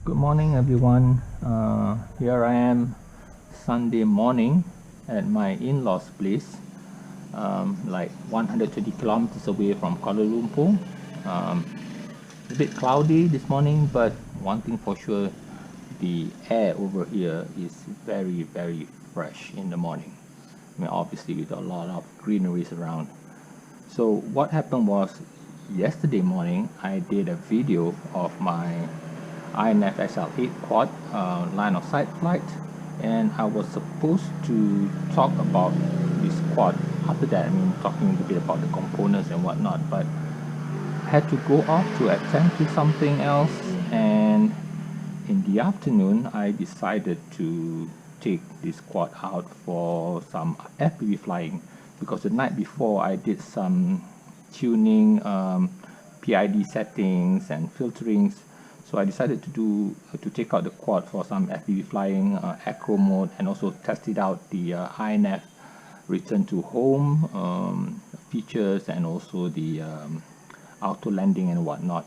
Good morning, everyone. Here I am, Sunday morning, at my in-laws' place, like 120 kilometers away from Kuala Lumpur. A bit cloudy this morning, but one thing for sure, the air over here is very, very fresh in the morning. I mean, obviously, with a lot of greeneries around. So what happened was, yesterday morning, I did a video of my INAV-XL8 quad line of sight flight, and I was supposed to talk about this quad. After that, I mean, talking a bit about the components and whatnot, but I had to go off to attend to something else, and in the afternoon I decided to take this quad out for some FPV flying, because the night before I did some tuning, PID settings and filterings. So I decided to take out the quad for some FPV flying, acro mode, and also tested out the INAV return to home features, and also the auto landing and whatnot.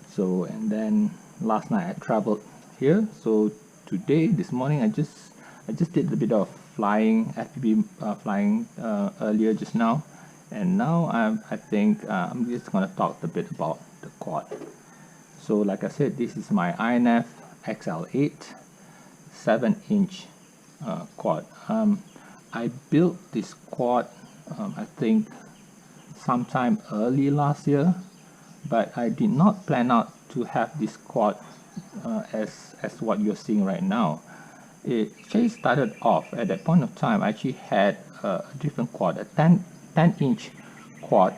So, and then last night I traveled here. So today, this morning, I just did a bit of flying, FPV flying earlier just now, and now I think I'm just gonna talk a bit about the quad. So like I said, this is my INAV-XL8 7-inch quad. I built this quad I think sometime early last year, but I did not plan out to have this quad as what you're seeing right now. It actually started off at that point of time. I actually had a different quad, a 10-inch quad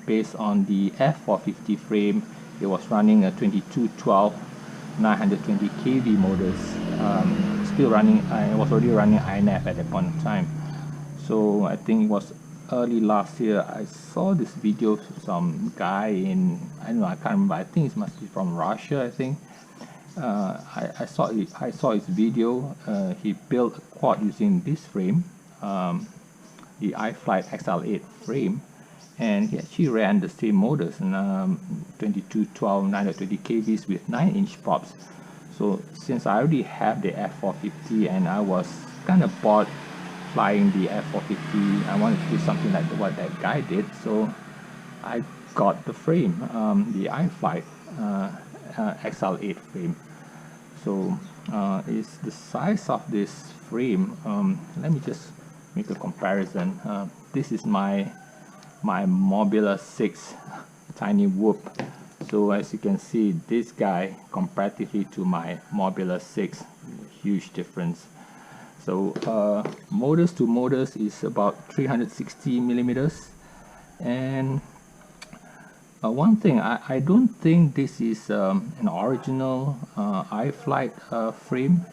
based on the F450 frame. It was running a 2212 920 kV motors. Still running, I was already running INAV at that point of time. So I think it was early last year. I saw this video of some guy in, I don't know, I can't remember. I think it must be from Russia. I think I saw his video. He built a quad using this frame, the iFlight XL8 frame, and he actually ran the same motors, and 2212 920 kVs with 9-inch props. So since I already have the F450 and I was kind of bored flying the F450, I wanted to do something like what that guy did. So I got the frame, the iFlight XL8 frame. So is the size of this frame. Let me just make a comparison. This is my Mobula 6 tiny whoop. So as you can see, this guy comparatively to my Mobula 6, huge difference. So motors to motors is about 360 millimeters, and one thing, I don't think this is an original iFlight frame,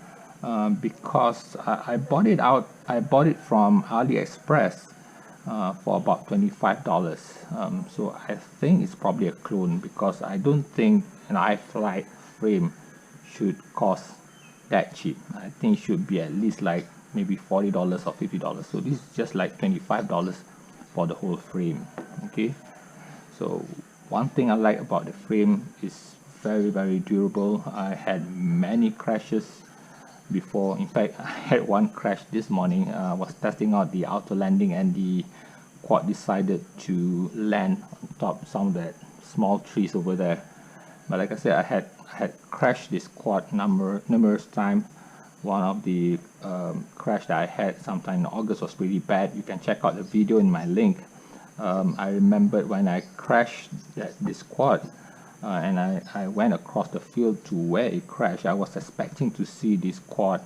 because I bought it from AliExpress for about $25. So I think it's probably a clone, because I don't think an iFlight frame should cost that cheap. I think it should be at least like maybe $40 or $50. So this is just like $25 for the whole frame. Okay, so one thing I like about the frame is very, very durable. I had many crashes before. In fact, I had one crash this morning. I was testing out the auto landing, and the quad decided to land on top of some of the small trees over there. But like I said, I had crashed this quad numerous times. One of the crash that I had sometime in August was pretty bad. You can check out the video in my link. I remembered when I crashed this quad, and I went across the field to where it crashed. I was expecting to see this quad,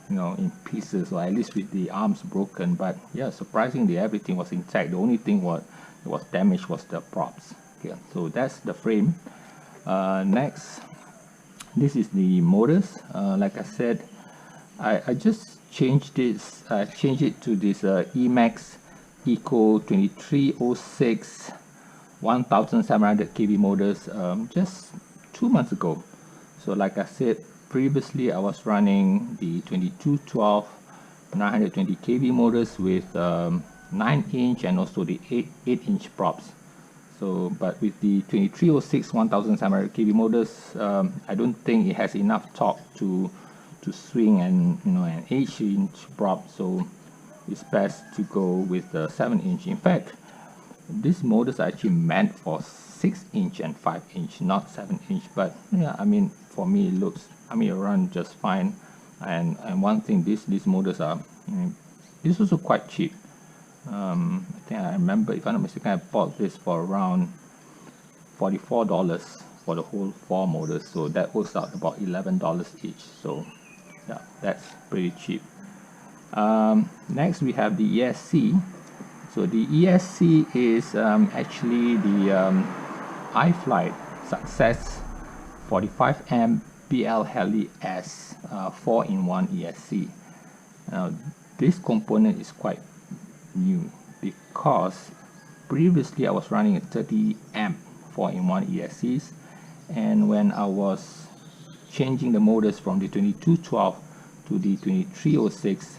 you know, in pieces, or at least with the arms broken. But yeah, surprisingly, everything was intact. The only thing that was damaged was the props. Okay, so that's the frame. Next, this is the motors. Like I said, I just changed this. Changed it to this Emax Eco 2306 1700 kV motors just 2 months ago. So like I said previously, I was running the 2212 920 kV motors with 9-inch and also the 8-inch props. So but with the 2306 1700 kV motors, I don't think it has enough torque to swing an an 8-inch prop, so it's best to go with the 7-inch. In fact, these motors are actually meant for 6-inch and 5-inch, not 7-inch. But yeah, I mean, for me it looks, it run just fine. And one thing, these motors are, this is also quite cheap. I think I remember, if I'm not mistaken, I bought this for around $44 for the whole 4 motors, so that works out about $11 each. So yeah, that's pretty cheap. Next we have the ESC. So the ESC is actually the iFlight Success 45 amp BL Heli S 4-in-1 ESC. Now this component is quite new because previously I was running a 30 amp 4-in-1 ESCs, and when I was changing the motors from the 2212 to the 2306,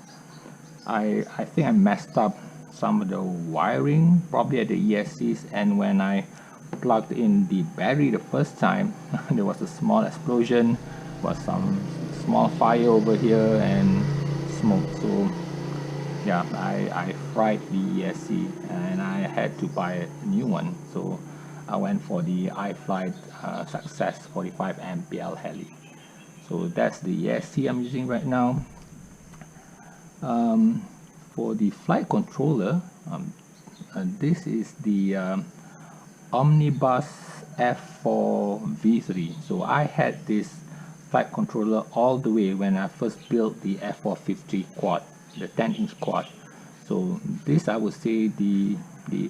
I think I messed up some of the wiring probably at the ESCs, and when I plugged in the battery the first time there was a small explosion, was some small fire over here and smoke. So yeah, I fried the ESC and I had to buy a new one. So I went for the iFlight Success 45 amp BL Heli. So that's the ESC I'm using right now. For the flight controller, this is the Omnibus F4 V3. So I had this flight controller all the way when I first built the F450 quad, the 10-inch quad. So this, I would say, the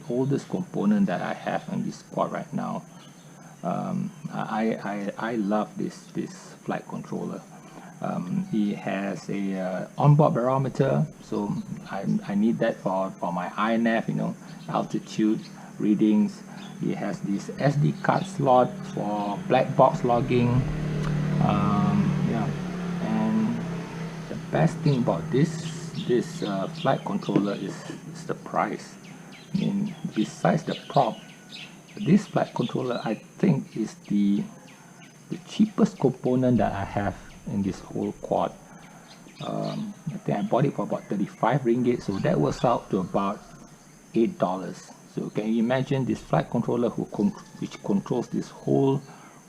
oldest component that I have in this quad right now. I love this flight controller. It has a onboard barometer, so I need that for my INAV, altitude readings. It has this SD card slot for black box logging. Yeah, and the best thing about this flight controller is the price. I mean, besides the prop, this flight controller I think is the cheapest component that I have in this whole quad. I think I bought it for about 35 ringgit, so that works out to about $8. So can you imagine this flight controller which controls this whole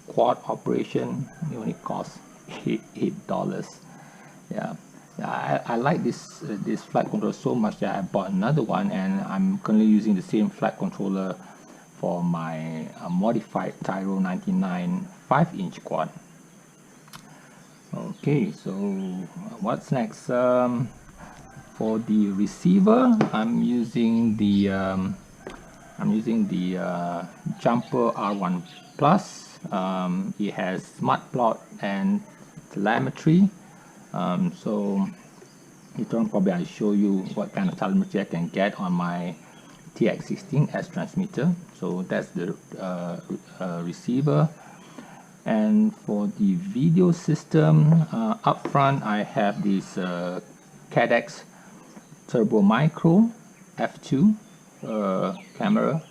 quad operation? It only costs $8. Yeah, I like this flight controller so much that I bought another one, and I'm currently using the same flight controller for my modified Tyro 99 5-inch quad. Okay, so what's next? For the receiver, I'm using the Jumper R1 Plus. It has smart plot and telemetry. So later on probably I'll show you what kind of telemetry I can get on my TX16S transmitter. So that's the receiver. And for the video system, up front I have this Cadex Turbo Micro f2 camera,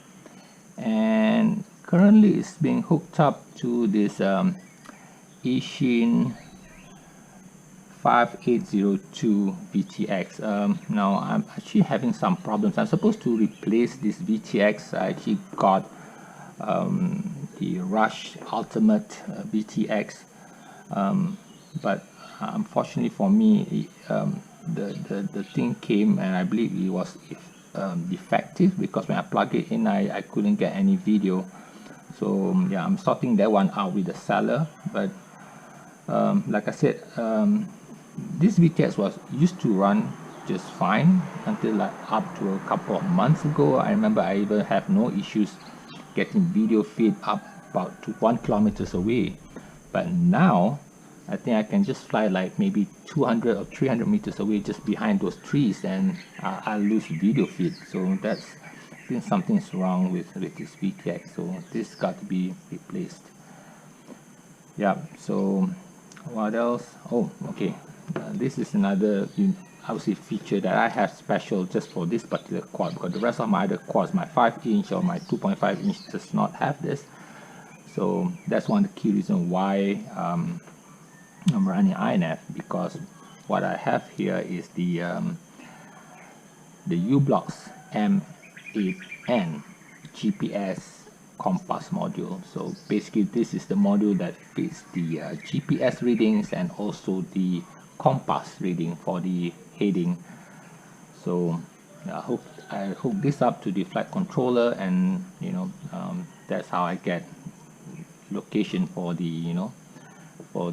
and currently it's being hooked up to this Ishin 5802 VTX. Now I'm actually having some problems. I'm supposed to replace this VTX. I actually got the Rush Ultimate VTX, but unfortunately for me, the thing came, and I believe it was defective, because when I plug it in, I couldn't get any video. So yeah, I'm sorting that one out with the seller. But like I said, this VTX was used to run just fine until like up to a couple of months ago. I remember I even have no issues getting video feed up about 1 kilometer away. But now I think I can just fly like maybe 200 or 300 meters away, just behind those trees, and I lose video feed. So that's, I think something's wrong with this VTX. So this got to be replaced. Yeah. So what else? Oh, okay. This is another I would say feature that I have special just for this particular quad, because the rest of my other quads, my 5-inch or my 2.5-inch, does not have this. So that's one of the key reasons why I'm running INAV, because what I have here is the U-Blox M8N GPS compass module. So basically this is the module that fits the GPS readings and also the compass reading for the heading. So I hook this up to the flight controller, and that's how I get location for the for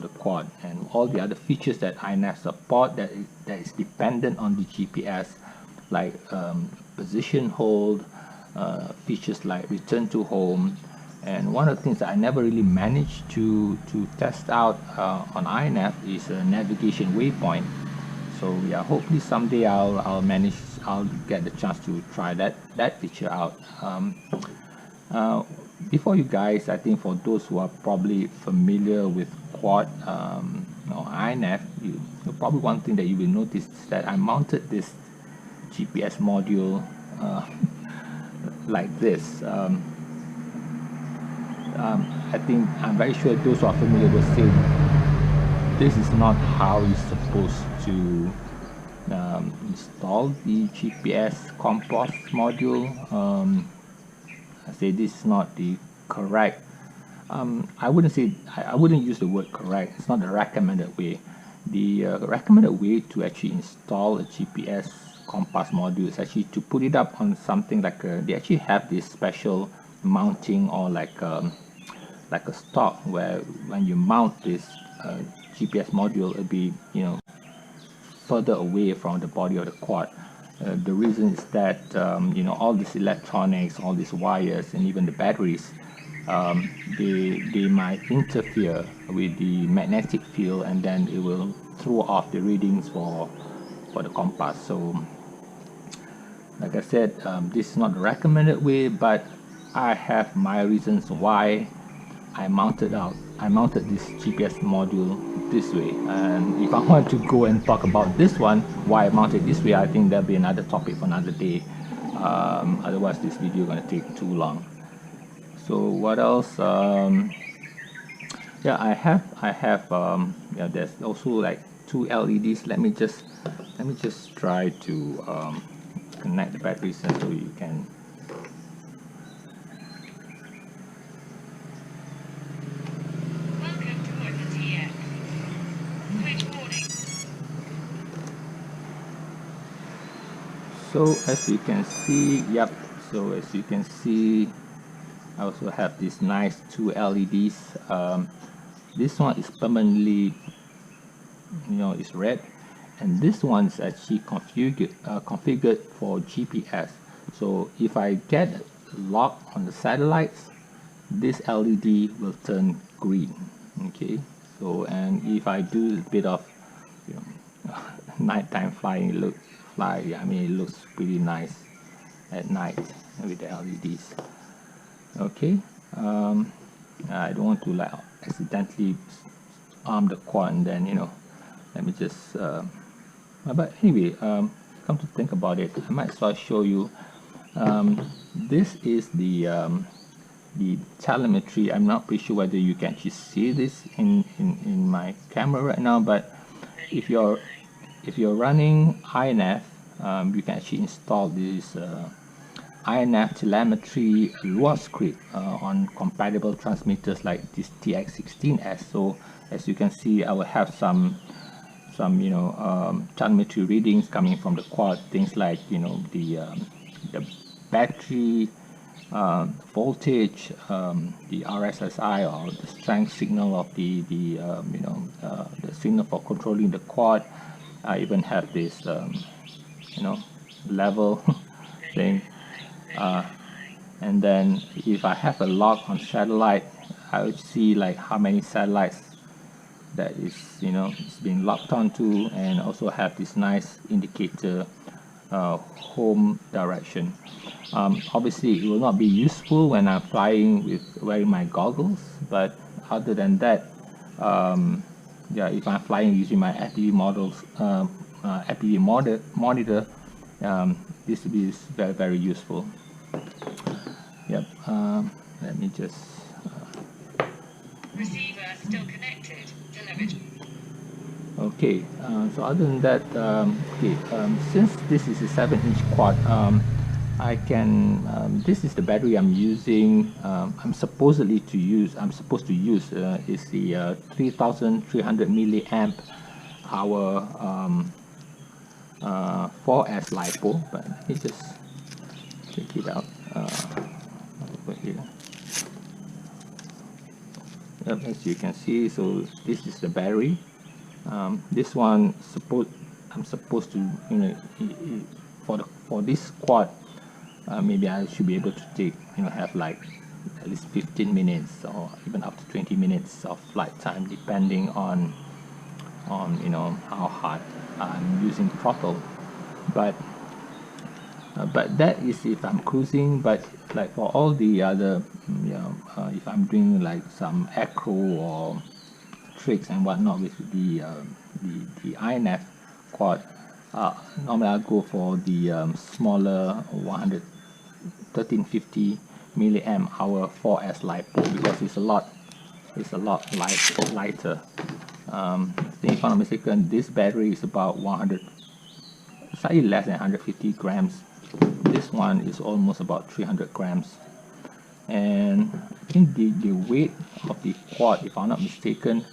the quad, and all the other features that INAV support that is dependent on the GPS, like position hold, features like return to home. And one of the things that I never really managed to test out on INAV is a navigation waypoint. So yeah, hopefully someday I'll get the chance to try that feature out. Before you guys, I think for those who are probably familiar with quad INAV, probably one thing that you will notice is that I mounted this GPS module like this. I think I'm very sure those who are familiar will say this is not how you're supposed to install the GPS compass module. I say this is not the correct. I wouldn't say I wouldn't use the word correct. It's not the recommended way. The recommended way to actually install a GPS compass module is actually to put it up on something like they actually have this special mounting, or like a stock, where when you mount this GPS module, it'll be further away from the body of the quad. The reason is that all these electronics, all these wires, and even the batteries, they might interfere with the magnetic field, and then it will throw off the readings for the compass. So like I said, this is not the recommended way, but I have my reasons why I mounted this GPS module this way. And if I want to go and talk about this one, why I mounted this way, I think that'll be another topic for another day. Otherwise this video is going to take too long. So what else? Yeah, I have yeah, there's also like 2 LEDs. Let me just try to connect the batteries so you can. So as you can see, yep, so as you can see, I also have this nice 2 LEDs. This one is permanently, is red, and this one is actually configured for GPS. So if I get locked on the satellites, this LED will turn green. Okay, so and if I do a bit of nighttime flying, it looks pretty nice at night with the LEDs. Okay, I don't want to like accidentally arm the quad, and then let me just but anyway, come to think about it, I might as well show you. This is the telemetry. I'm not pretty sure whether you can actually see this in my camera right now, but if you're running INAV, you can actually install this INAV telemetry Lua script on compatible transmitters like this TX16S. So as you can see, I will have some telemetry readings coming from the quad, things like the battery voltage, the RSSI, or the strength signal of the signal for controlling the quad. I even have this level thing, and then if I have a lock on satellite, I would see like how many satellites that is it's being locked onto, and also have this nice indicator home direction. Obviously it will not be useful when I'm flying with wearing my goggles, but other than that, yeah, if I'm flying using my FPV models, FPV monitor, this is very, very useful. Yep. Let me just. Receiver still connected. Telemetry. Okay. So other than that, okay. Since this is a 7-inch quad, I can. This is the battery I'm using. I'm supposed to use is the 3,300 milliamp hour 4S LiPo. But let me just take it out over here. Yep, as you can see, so this is the battery. This one I'm supposed to, you know, for this quad, maybe I should be able to take, you know, have like at least 15 minutes or even up to 20 minutes of flight time, depending on you know how hard I'm using throttle. But that is if I'm cruising. But like for all the other, you know, if I'm doing like some acro or tricks and whatnot with the INAV quad, normally I'll go for the smaller 1350 milliamp hour 4S LiPo, because it's a lot lighter. I think if I'm not mistaken, this battery is about 100, slightly less than 150 grams. This one is almost about 300 grams. And I think the weight of the quad, if I'm not mistaken,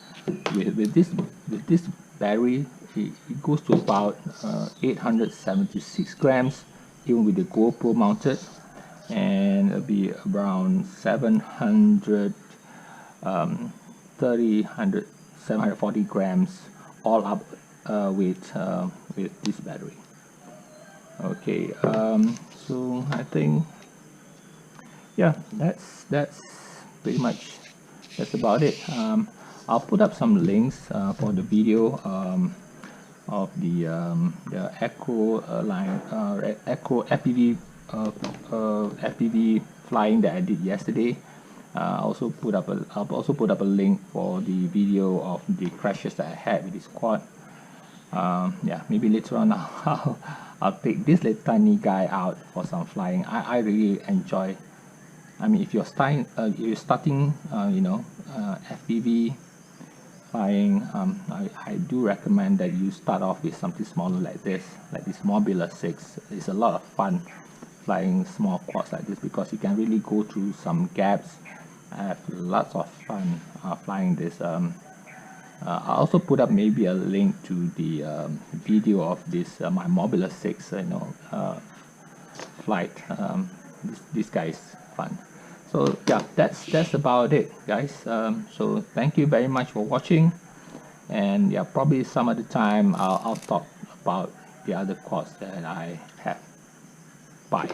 with this battery, it goes to about 876 grams, even with the GoPro mounted, and it'll be around 740 grams all up with this battery. Okay, so I think, yeah, that's pretty much, that's about it. I'll put up some links for the video of the Echo Echo FPV FPV flying that I did yesterday. I'll also put up a link for the video of the crashes that I had with this quad. Yeah, maybe later on I'll take this little tiny guy out for some flying. I really enjoy. I mean, if you're starting, you know, FPV flying, I do recommend that you start off with something smaller like this Mobula 6. It's a lot of fun flying small quads like this, because you can really go through some gaps. I have lots of fun flying this. I'll also put up maybe a link to the video of this my Mobula 6, you know, flight. This guy is fun. So yeah, that's about it, guys. So thank you very much for watching, and yeah, probably some other time I'll talk about the other quads that I have. Bye.